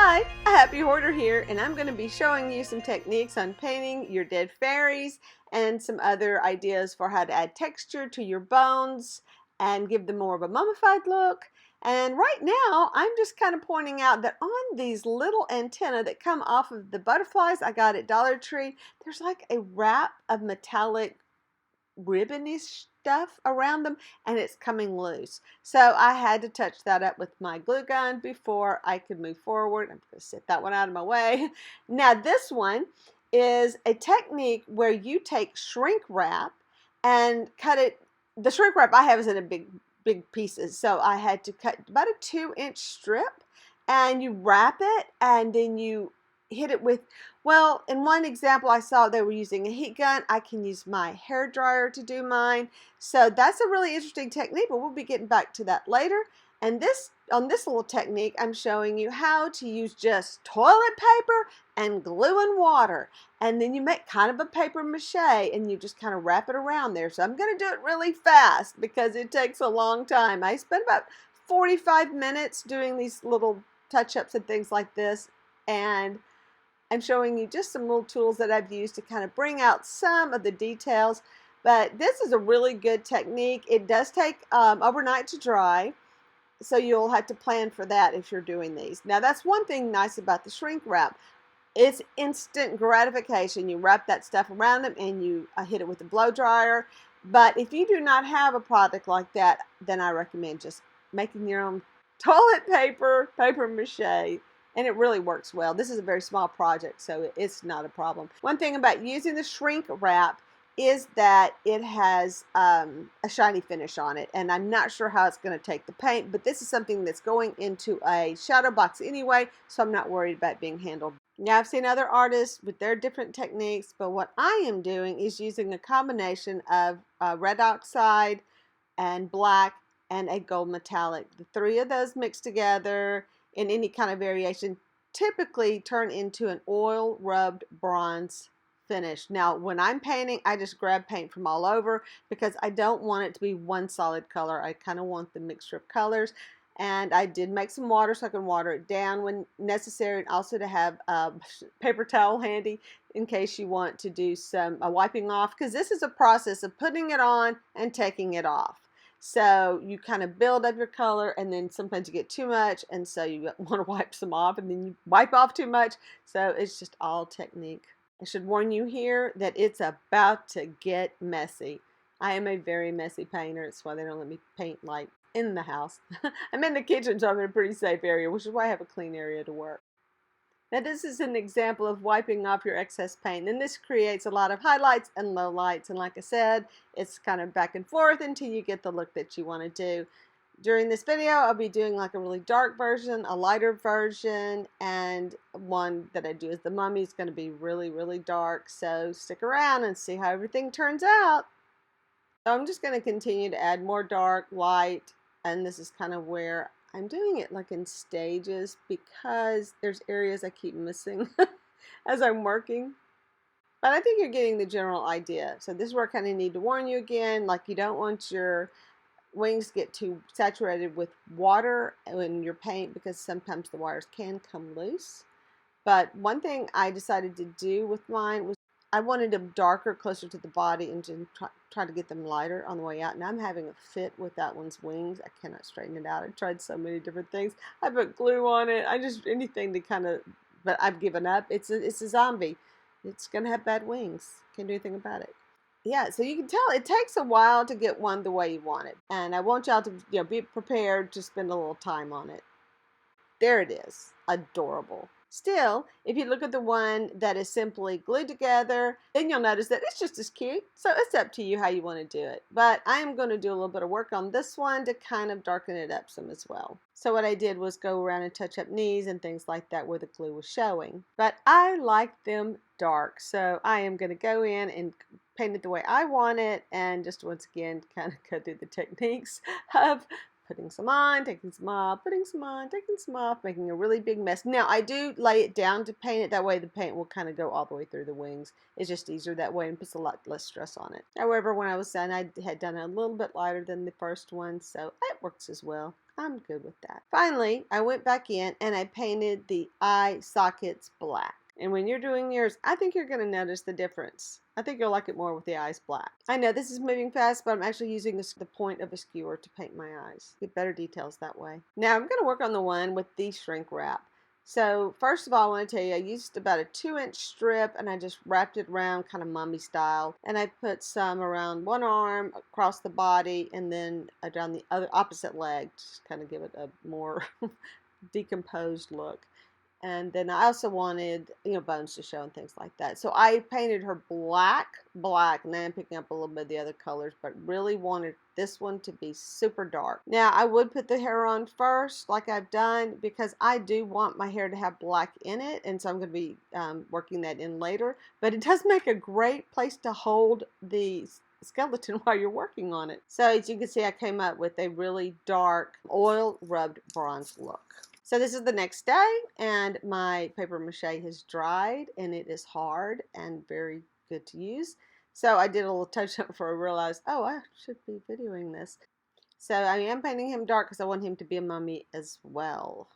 Hi, Happy Hoarder here, and I'm going to be showing you some techniques on painting your dead fairies and some other ideas for how to add texture to your bones and give them more of a mummified look. And right now, I'm just kind of pointing out that on these little antennae that come off of the butterflies I got at Dollar Tree, there's like a wrap of metallic ribbonish stuff around them, and it's coming loose. So I had to touch that up with my glue gun before I could move forward. I'm going to set that one out of my way. Now this one is a technique where you take shrink wrap and cut it. The shrink wrap I have is in a big pieces, so I had to cut about a 2-inch strip, and you wrap it and then you hit it with, well, in one example I saw they were using a heat gun. I can use my hair dryer to do mine. So that's a really interesting technique, but we'll be getting back to that later. And on this little technique, I'm showing you how to use just toilet paper and glue and water. And then you make kind of a paper mache and you just kind of wrap it around there. So I'm going to do it really fast because it takes a long time. I spent about 45 minutes doing these little touch-ups and things like this. And I'm showing you just some little tools that I've used to kind of bring out some of the details. But this is a really good technique. It does take overnight to dry, so you'll have to plan for that if you're doing these. Now that's one thing nice about the shrink wrap. It's instant gratification. You wrap that stuff around them and you hit it with a blow dryer. But if you do not have a product like that, then I recommend just making your own toilet paper mache. And it really works well. This is a very small project, so it's not a problem. One thing about using the shrink wrap is that it has a shiny finish on it, and I'm not sure how it's going to take the paint, but this is something that's going into a shadow box anyway, so I'm not worried about being handled. Now, I've seen other artists with their different techniques, but what I am doing is using a combination of red oxide and black and a gold metallic. The three of those mixed together in any kind of variation typically turn into an oil rubbed bronze finish. Now when I'm painting, I just grab paint from all over because I don't want it to be one solid color. I kind of want the mixture of colors. And I did make some water so I can water it down when necessary, and also to have a paper towel handy in case you want to do some wiping off, because this is a process of putting it on and taking it off. So you kind of build up your color, and then sometimes you get too much, and so you want to wipe some off, and then you wipe off too much. So it's just all technique. I should warn you here that it's about to get messy. I am a very messy painter. That's why they don't let me paint like in the house. I'm in the kitchen, so I'm in a pretty safe area, which is why I have a clean area to work. Now this is an example of wiping off your excess paint, and this creates a lot of highlights and lowlights, and like I said, it's kind of back and forth until you get the look that you want to do. During this video, I'll be doing like a really dark version, a lighter version, and one that I do as the mummy is going to be really, really dark, so stick around and see how everything turns out. So I'm just going to continue to add more dark, light, and this is kind of where I'm doing it like in stages because there's areas I keep missing as I'm working. But I think you're getting the general idea. So this is where I kind of need to warn you again, like you don't want your wings to get too saturated with water in your paint because sometimes the wires can come loose. But one thing I decided to do with mine was I wanted them darker, closer to the body, and to try to get them lighter on the way out. And I'm having a fit with that one's wings. I cannot straighten it out. I tried so many different things. I put glue on it. I just anything to kind of, but I've given up. It's a zombie. It's gonna have bad wings. Can't do anything about it. Yeah, so you can tell it takes a while to get one the way you want it. And I want y'all to be prepared to spend a little time on it. There it is. Adorable. Still, if you look at the one that is simply glued together, then you'll notice that it's just as cute. So it's up to you how you want to do it. But I am going to do a little bit of work on this one to kind of darken it up some as well. So what I did was go around and touch up knees and things like that where the glue was showing. But I like them dark, so I am going to go in and paint it the way I want it, and just once again kind of go through the techniques of putting some on, taking some off, putting some on, taking some off, making a really big mess. Now, I do lay it down to paint it. That way the paint will kind of go all the way through the wings. It's just easier that way and puts a lot less stress on it. However, when I was done, I had done it a little bit lighter than the first one, so it works as well. I'm good with that. Finally, I went back in and I painted the eye sockets black. And when you're doing yours, I think you're going to notice the difference. I think you'll like it more with the eyes black. I know this is moving fast, but I'm actually using the point of a skewer to paint my eyes. Get better details that way. Now I'm going to work on the one with the shrink wrap. So first of all, I want to tell you, I used about a 2-inch strip and I just wrapped it around kind of mommy style. And I put some around one arm, across the body, and then down the other opposite leg, just kind of give it a more decomposed look. And then I also wanted, bones to show and things like that. So I painted her black, and then I'm picking up a little bit of the other colors, but really wanted this one to be super dark. Now, I would put the hair on first, like I've done, because I do want my hair to have black in it, and so I'm going to be working that in later. But it does make a great place to hold the skeleton while you're working on it. So as you can see, I came up with a really dark oil rubbed bronze look. So this is the next day, and my paper mache has dried, and it is hard and very good to use. So I did a little touch up before I realized, oh, I should be videoing this. So I am painting him dark because I want him to be a mummy as well.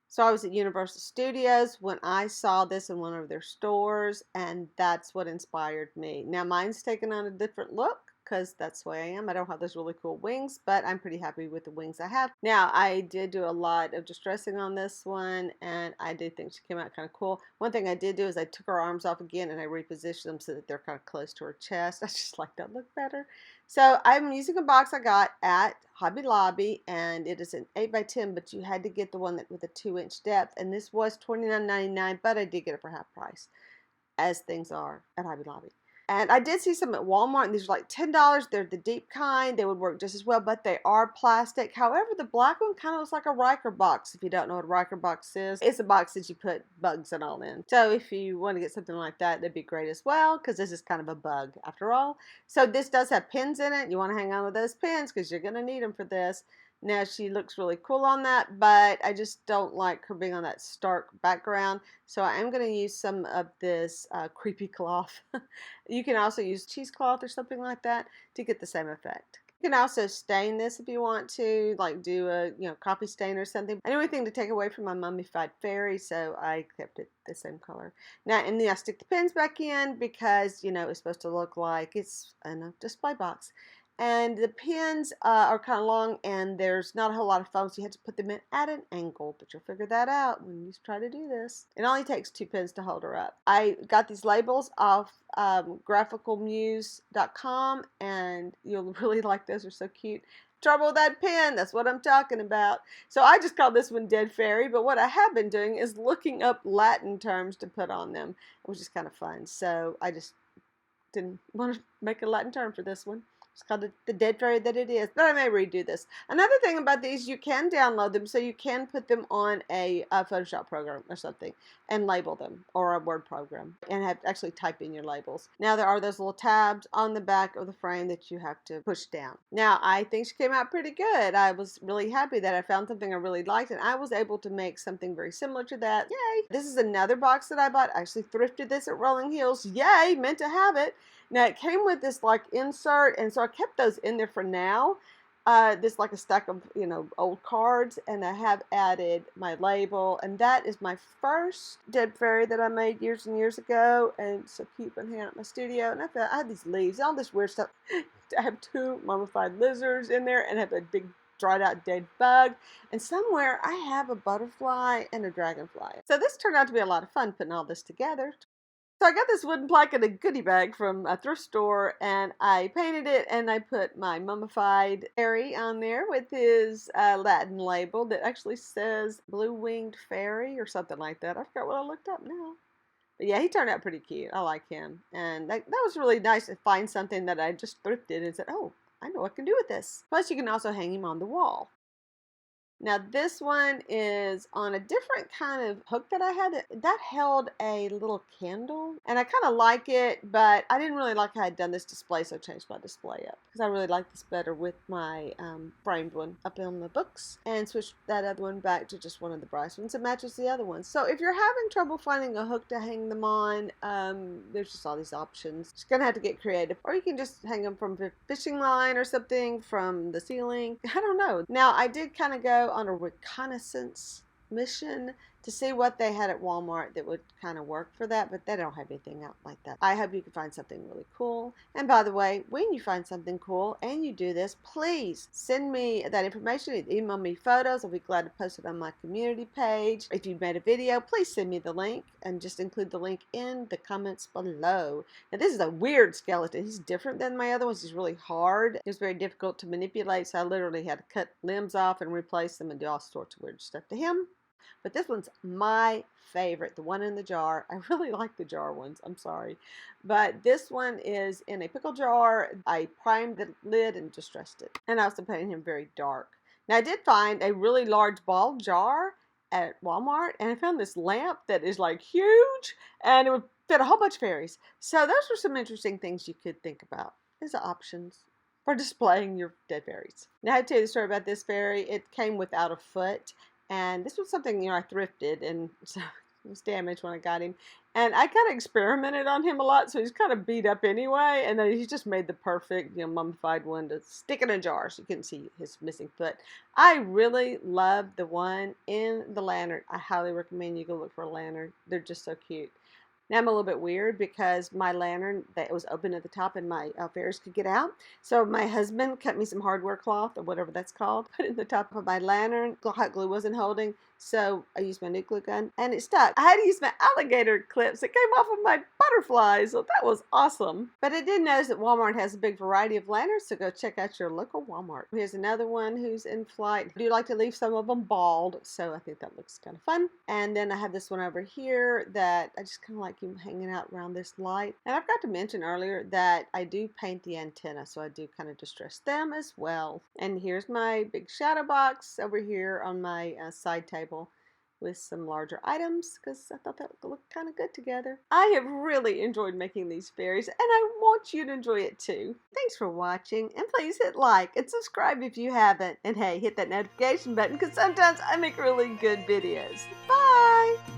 So I was at Universal Studios when I saw this in one of their stores, and that's what inspired me. Now mine's taken on a different look, because that's the way I am. I don't have those really cool wings, but I'm pretty happy with the wings I have. Now, I did do a lot of distressing on this one, and I did think she came out kind of cool. One thing I did do is I took her arms off again, and I repositioned them so that they're kind of close to her chest. I just like that look better. So I'm using a box I got at Hobby Lobby, and it is an 8x10, but you had to get the one with a 2-inch depth, and this was $29.99, but I did get it for half price, as things are at Hobby Lobby. And I did see some at Walmart, and these are like $10. They're the deep kind. They would work just as well, but they are plastic. However, the black one kind of looks like a Riker box. If you don't know what a Riker box is, it's a box that you put bugs and all in. So if you want to get something like that, that'd be great as well, because this is kind of a bug after all. So this does have pins in it. You want to hang on with those pins because you're going to need them for this. Now she looks really cool on that, but I just don't like her being on that stark background. So I am going to use some of this creepy cloth. You can also use cheesecloth or something like that to get the same effect. You can also stain this if you want to, like do a coffee stain or something. I didn't want anything to take away from my mummified fairy, so I kept it the same color. Now, and then I stick the pins back in because it's supposed to look like it's in a display box. And the pins are kind of long, and there's not a whole lot of foam, so you have to put them in at an angle, but you'll figure that out when you try to do this. It only takes 2 pins to hold her up. I got these labels off graphicalmuse.com, and you'll really like those. They're so cute. Trouble with that pen, that's what I'm talking about. So I just call this one Dead Fairy, but what I have been doing is looking up Latin terms to put on them, which is kind of fun. So I just didn't want to make a Latin term for this one. It's called the Dead Fairy that it is, but I may redo this. Another thing about these, you can download them, so you can put them on a Photoshop program or something and label them, or a Word program, and actually type in your labels. Now there are those little tabs on the back of the frame that you have to push down. Now I think she came out pretty good. I was really happy that I found something I really liked, and I was able to make something very similar to that. Yay! This is another box that I bought. I actually thrifted this at Rolling Hills. Yay! Meant to have it. Now it came with this like insert, and so I kept those in there for now. This like a stack of old cards, and I have added my label, and that is my first Dead Fairy that I made years and years ago, and so cute when hanging out in my studio. And I had these leaves, all this weird stuff. I have 2 mummified lizards in there, and I have a big dried out dead bug, and somewhere I have a butterfly and a dragonfly. So this turned out to be a lot of fun putting all this together. So I got this wooden plaque in a goodie bag from a thrift store, and I painted it, and I put my mummified fairy on there with his Latin label that actually says blue-winged fairy or something like that. I forgot what I looked up now. But yeah, he turned out pretty cute. I like him. And that was really nice to find something that I just thrifted and said, oh, I know what I can do with this. Plus, you can also hang him on the wall. Now this one is on a different kind of hook that I had. That held a little candle, and I kind of like it, but I didn't really like how I'd done this display, so I changed my display up because I really like this better with my framed one up on the books, and switched that other one back to just one of the brass ones that matches the other one. So if you're having trouble finding a hook to hang them on, there's just all these options. Just gonna have to get creative, or you can just hang them from a fishing line or something from the ceiling. I don't know. Now I did kind of go on a reconnaissance mission to see what they had at Walmart that would kind of work for that, but they don't have anything out like that. I hope you can find something really cool. And by the way, when you find something cool and you do this, please send me that information. Email me photos. I'll be glad to post it on my community page. If you've made a video, please send me the link and just include the link in the comments below. Now this is a weird skeleton. He's different than my other ones. He's really hard. It was very difficult to manipulate, so I literally had to cut limbs off and replace them and do all sorts of weird stuff to him. But this one's my favorite, the one in the jar. I really like the jar ones, I'm sorry. But this one is in a pickle jar. I primed the lid and distressed it. And I also painted him very dark. Now I did find a really large ball jar at Walmart, and I found this lamp that is like huge, and it would fit a whole bunch of fairies. So those were some interesting things you could think about as options for displaying your dead fairies. Now I have to tell you the story about this fairy. It came without a foot. And this was something, you know, I thrifted, and so it was damaged when I got him. And I kind of experimented on him a lot, so he's kind of beat up anyway. And then he just made the perfect, you know, mummified one to stick in a jar so you couldn't see his missing foot. I really love the one in the lantern. I highly recommend you go look for a lantern. They're just so cute. Now I'm a little bit weird because my lantern that was open at the top and my fairies could get out. So my husband cut me some hardware cloth or whatever that's called, put it in the top of my lantern. Hot glue wasn't holding, so I used my new glue gun and it stuck. I had to use my alligator clips that came off of my butterflies, so that was awesome. But I did notice that Walmart has a big variety of lanterns, so go check out your local Walmart. Here's another one who's in flight. I do like to leave some of them bald, so I think that looks kind of fun. And then I have this one over here that I just kind of like him hanging out around this light. And I forgot to mention earlier that I do paint the antenna, so I do kind of distress them as well. And here's my big shadow box over here on my side table with some larger items because I thought that would look kind of good together. I have really enjoyed making these fairies, and I want you to enjoy it too. Thanks for watching, and please hit like and subscribe if you haven't. And hey, hit that notification button because sometimes I make really good videos. Bye!